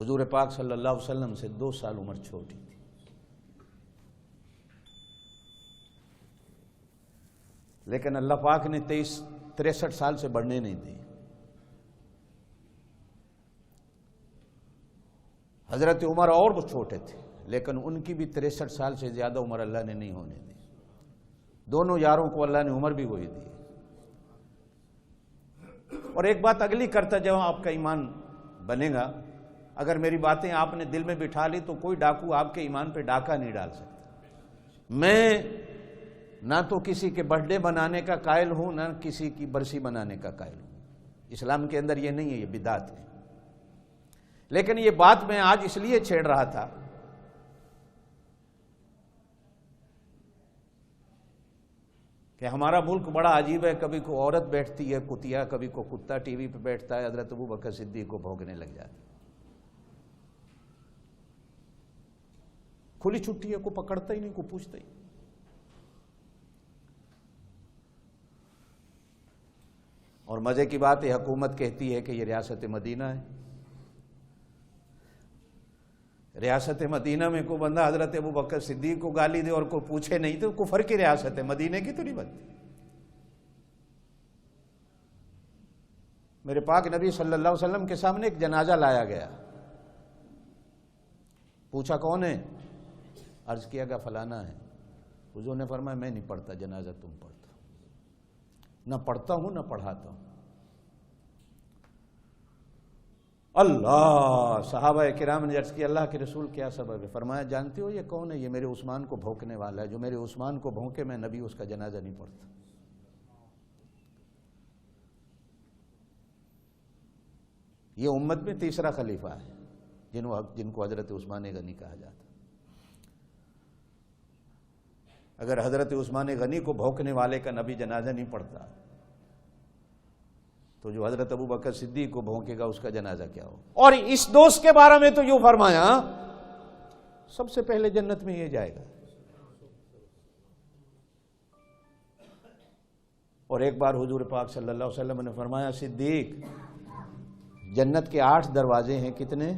حضور پاک صلی اللہ علیہ وسلم سے 2 سال عمر چھوٹی تھی، لیکن اللہ پاک نے 63 سال سے بڑھنے نہیں دی۔ حضرت عمر اور وہ چھوٹے تھے، لیکن ان کی بھی 63 سال سے زیادہ عمر اللہ نے نہیں ہونے دی۔ دونوں یاروں کو اللہ نے عمر بھی وہی دی۔ اور ایک بات اگلی کرتا جب آپ کا ایمان بنے گا، اگر میری باتیں آپ نے دل میں بٹھا لی تو کوئی ڈاکو آپ کے ایمان پہ ڈاکہ نہیں ڈال سکتا۔ میں نہ تو کسی کے برتھ ڈے بنانے کا قائل ہوں، نہ کسی کی برسی بنانے کا قائل ہوں۔ اسلام کے اندر یہ نہیں ہے، یہ بدعت ہے۔ لیکن یہ بات میں آج اس لیے چھیڑ رہا تھا کہ ہمارا ملک بڑا عجیب ہے، کبھی کو عورت بیٹھتی ہے کتیا، کبھی کو کتا ٹی وی پہ بیٹھتا ہے، حضرت ابو بکر صدیق کو بھونکنے لگ جاتا ہے۔ کھلی چھٹی ہے، کو پکڑتا ہی نہیں، کو پوچھتا ہی۔ اور مزے کی بات ہے، حکومت کہتی ہے کہ یہ ریاست مدینہ ہے۔ ریاست مدینہ میں کوئی بندہ حضرت ابو بکر صدیق کو گالی دے اور کوئی پوچھے نہیں تو کفر کی ریاست ہے، مدینہ کی تو نہیں بنتی۔ میرے پاک نبی صلی اللہ علیہ وسلم کے سامنے ایک جنازہ لایا گیا، پوچھا کون ہے؟ عرض کیا گیا فلانا ہے۔ حضور نے فرمایا میں نہیں پڑھتا جنازہ، تم پڑھتا۔ نہ پڑھتا ہوں نہ پڑھاتا ہوں۔ اللہ! صحابہ کرام نے عرض کیا اللہ کے رسول کیا سبب ہے؟ فرمایا جانتے ہو یہ کون ہے؟ یہ میرے عثمان کو بھونکنے والا ہے، جو میرے عثمان کو بھونکے میں نبی اس کا جنازہ نہیں پڑھتا۔ یہ امت میں تیسرا خلیفہ ہے جن کو حضرت عثمان غنی کہا جاتا۔ اگر حضرت عثمان غنی کو بھونکنے والے کا نبی جنازہ نہیں پڑھتا تو جو حضرت ابو بکر صدیق کو بھونکے گا اس کا جنازہ کیا ہو؟ اور اس دوست کے بارے میں تو یوں فرمایا سب سے پہلے جنت میں یہ جائے گا۔ اور ایک بار حضور پاک صلی اللہ علیہ وسلم نے فرمایا صدیق جنت کے 8 دروازے ہیں، کتنے؟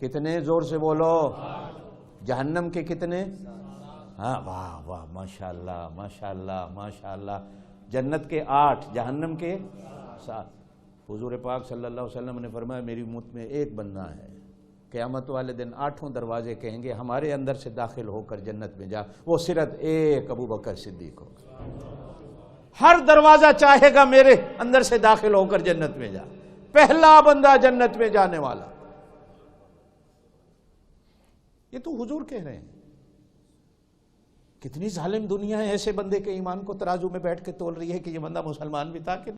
کتنے؟ زور سے بولو۔ جہنم کے کتنے؟ ہاں، واہ واہ، ماشاءاللہ ماشاءاللہ ماشاءاللہ۔ جنت کے 8، جہنم کے 7۔ حضور پاک صلی اللہ علیہ وسلم نے فرمایا میری امت میں ایک بندہ ہے، قیامت والے دن 8 دروازے کہیں گے ہمارے اندر سے داخل ہو کر جنت میں جا، وہ صرف ایک ابو بکر صدیق ہوگا۔ ہر دروازہ چاہے گا میرے اندر سے داخل ہو کر جنت میں جا، پہلا بندہ جنت میں جانے والا۔ یہ تو حضور کہہ رہے ہیں۔ کتنی ظالم دنیا ہے، ایسے بندے کے ایمان کو ترازو میں بیٹھ کے تول رہی ہے کہ یہ بندہ مسلمان بھی تھا کہ